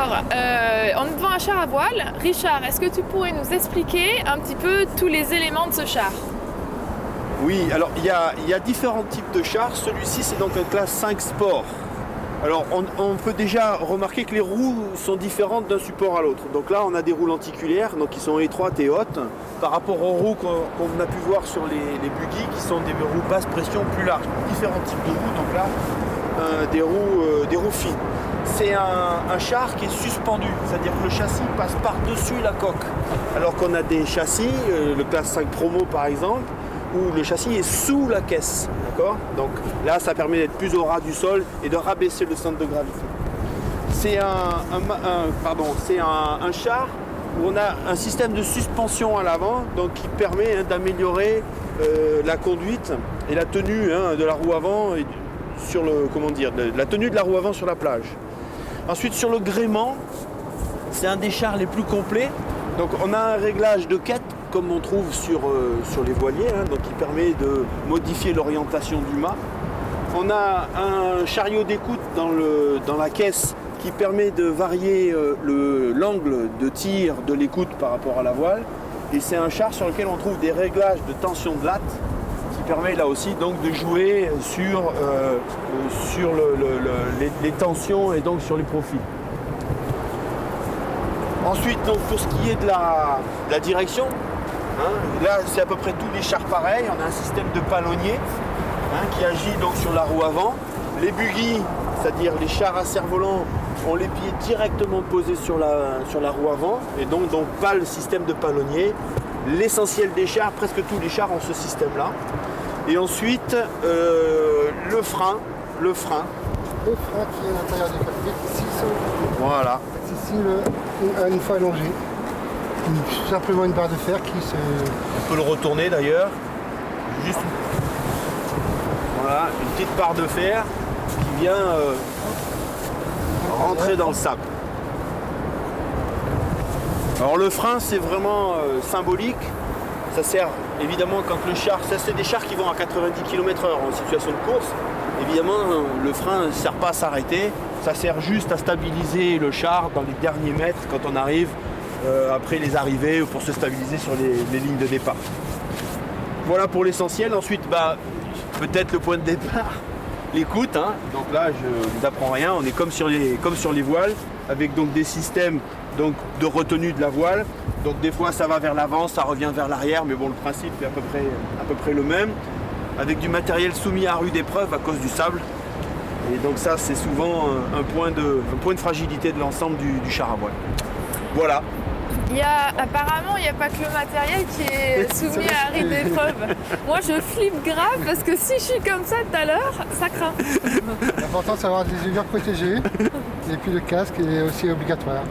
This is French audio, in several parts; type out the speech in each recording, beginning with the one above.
Alors, on est devant un char à voile. Richard, est-ce que tu pourrais nous expliquer un petit peu tous les éléments de ce char? Oui, alors il y a différents types de chars. Celui-ci, c'est donc un classe 5 sport. Alors on peut déjà remarquer que les roues sont différentes d'un support à l'autre. Donc là, on a des roues lenticulaires, donc qui sont étroites et hautes, par rapport aux roues qu'on a pu voir sur les buggy, qui sont des roues basse pression plus larges. Différents types de roues, donc là, des roues fines. C'est un char qui est suspendu, c'est-à-dire que le châssis passe par-dessus la coque. Alors qu'on a des châssis, le classe 5 Promo par exemple, où le châssis est sous la caisse. D'accord ? Donc là, ça permet d'être plus au ras du sol et de rabaisser le centre de gravité. C'est un char où on a un système de suspension à l'avant, donc qui permet d'améliorer la conduite et la tenue de la roue avant et sur la tenue de la roue avant sur la plage. Ensuite, sur le gréement, c'est un des chars les plus complets. Donc on a un réglage de quête comme on trouve sur les voiliers, donc qui permet de modifier l'orientation du mât. On a un chariot d'écoute dans la caisse qui permet de varier l'angle de tir de l'écoute par rapport à la voile. Et c'est un char sur lequel on trouve des réglages de tension de latte qui permet là aussi donc de jouer sur les tensions et donc sur les profils. Ensuite, donc, pour ce qui est de la direction, là c'est à peu près tous les chars pareils. On a un système de palonnier qui agit donc sur la roue avant. Les buggy, c'est-à-dire les chars à cerf-volant, ont les pieds directement posés sur la roue avant et donc pas le système de palonnier. L'essentiel des chars, presque tous les chars ont ce système-là. Et ensuite, le frein. Le frein qui est à l'intérieur du cockpit. Voilà. Ici, une fois allongé. Simplement une barre de fer qui se... On peut le retourner d'ailleurs. Juste voilà, une petite barre de fer qui vient rentrer dans le sable. Alors le frein, c'est vraiment symbolique. Ça sert évidemment quand le char, ça c'est des chars qui vont à 90 km/h en situation de course. Évidemment, le frein ne sert pas à s'arrêter. Ça sert juste à stabiliser le char dans les derniers mètres quand on arrive après les arrivées pour se stabiliser sur les lignes de départ. Voilà pour l'essentiel. Ensuite, peut-être le point de départ, l'écoute. Donc là, je ne vous apprends rien. On est comme sur les voiles, avec donc des systèmes donc, de retenue de la voile. Donc des fois, ça va vers l'avant, ça revient vers l'arrière, mais bon, le principe est à peu près le même. Avec du matériel soumis à rude épreuve à cause du sable. Et donc ça, c'est souvent un point de fragilité de l'ensemble du char à voile. Voilà. Apparemment, il n'y a pas que le matériel qui est soumis à rude épreuve. Moi, je flippe grave parce que si je suis comme ça tout à l'heure, ça craint. L'important, c'est d'avoir des yeux protégés. Et puis le casque est aussi obligatoire.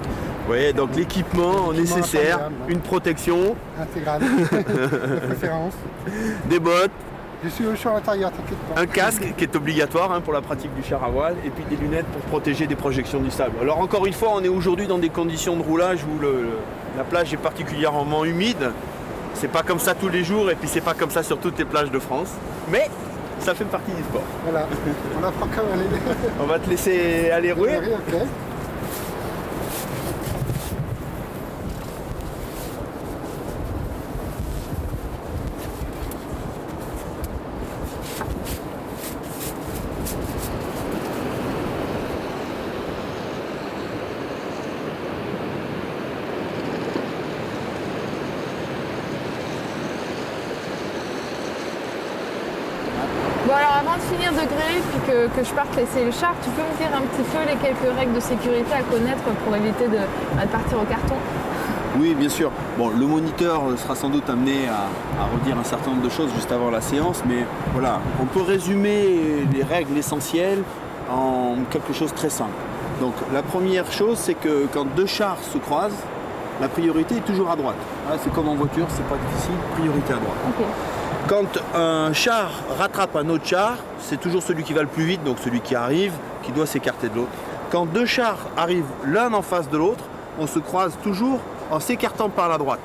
Oui, donc l'équipement nécessaire, une protection intégrale, de préférence. Des bottes. Je suis au champ intérieur, t'inquiète pas. Un casque qui est obligatoire pour la pratique du char à voile et puis des lunettes pour protéger des projections du sable. Alors encore une fois, on est aujourd'hui dans des conditions de roulage où la plage est particulièrement humide. C'est pas comme ça tous les jours et puis c'est pas comme ça sur toutes les plages de France. Mais ça fait partie du sport. Voilà, on apprend quand même. On va te laisser aller rouler. Okay. Bon alors avant de finir de griller puis que je parte laisser le char, tu peux me dire un petit peu les quelques règles de sécurité à connaître pour éviter de partir au carton? Oui, bien sûr. Bon, le moniteur sera sans doute amené à redire un certain nombre de choses juste avant la séance, mais voilà, on peut résumer les règles essentielles en quelque chose de très simple. Donc la première chose, c'est que quand deux chars se croisent, la priorité est toujours à droite. C'est comme en voiture, c'est pas difficile, priorité à droite. Okay. Quand un char rattrape un autre char, c'est toujours celui qui va le plus vite, donc celui qui arrive, qui doit s'écarter de l'autre. Quand deux chars arrivent l'un en face de l'autre, on se croise toujours en s'écartant par la droite.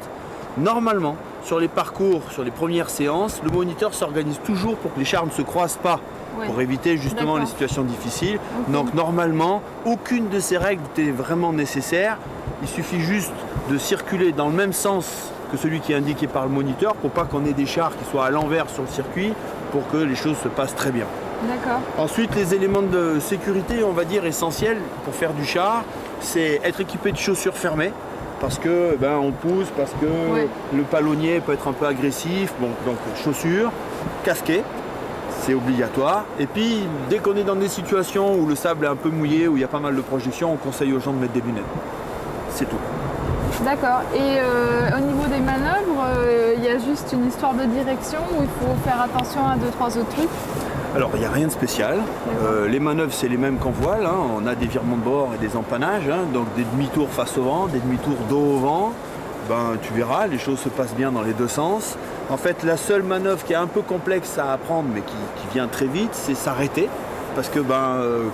Normalement, sur les parcours, sur les premières séances, le moniteur s'organise toujours pour que les chars ne se croisent pas, Ouais. pour éviter justement D'accord. les situations difficiles. Ok. Donc normalement, aucune de ces règles n'est vraiment nécessaire. Il suffit juste de circuler dans le même sens que celui qui est indiqué par le moniteur pour pas qu'on ait des chars qui soient à l'envers sur le circuit, pour que les choses se passent très bien. D'accord. Ensuite, les éléments de sécurité, on va dire essentiels pour faire du char, c'est être équipé de chaussures fermées, parce que on pousse, parce que Ouais. le palonnier peut être un peu agressif. Bon, donc chaussures, casqué, c'est obligatoire. Et puis, dès qu'on est dans des situations où le sable est un peu mouillé, où il y a pas mal de projections, on conseille aux gens de mettre des lunettes. C'est tout. D'accord. Et au niveau des manœuvres, il y a juste une histoire de direction où il faut faire attention à 2-3 autres trucs. Alors, il n'y a rien de spécial. Les manœuvres, c'est les mêmes qu'en voile, hein. On a des virements de bord et des empannages, hein. Donc des demi-tours face au vent, des demi-tours dos au vent. Tu verras, les choses se passent bien dans les deux sens. En fait, la seule manœuvre qui est un peu complexe à apprendre, mais qui vient très vite, c'est s'arrêter. Parce que,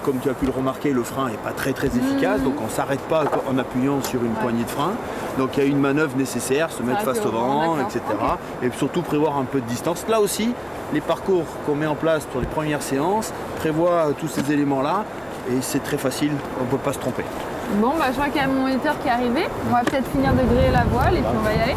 comme tu as pu le remarquer, le frein n'est pas très efficace, donc on ne s'arrête pas en appuyant sur une poignée de frein. Donc il y a une manœuvre nécessaire, se mettre face au vent, d'accord. etc. Ok. Et surtout prévoir un peu de distance. Là aussi, les parcours qu'on met en place pour les premières séances prévoient tous ces éléments-là, et c'est très facile, on ne peut pas se tromper. Bon, je vois qu'il y a mon moniteur qui est arrivé. On va peut-être finir de griller la voile et puis on va y aller.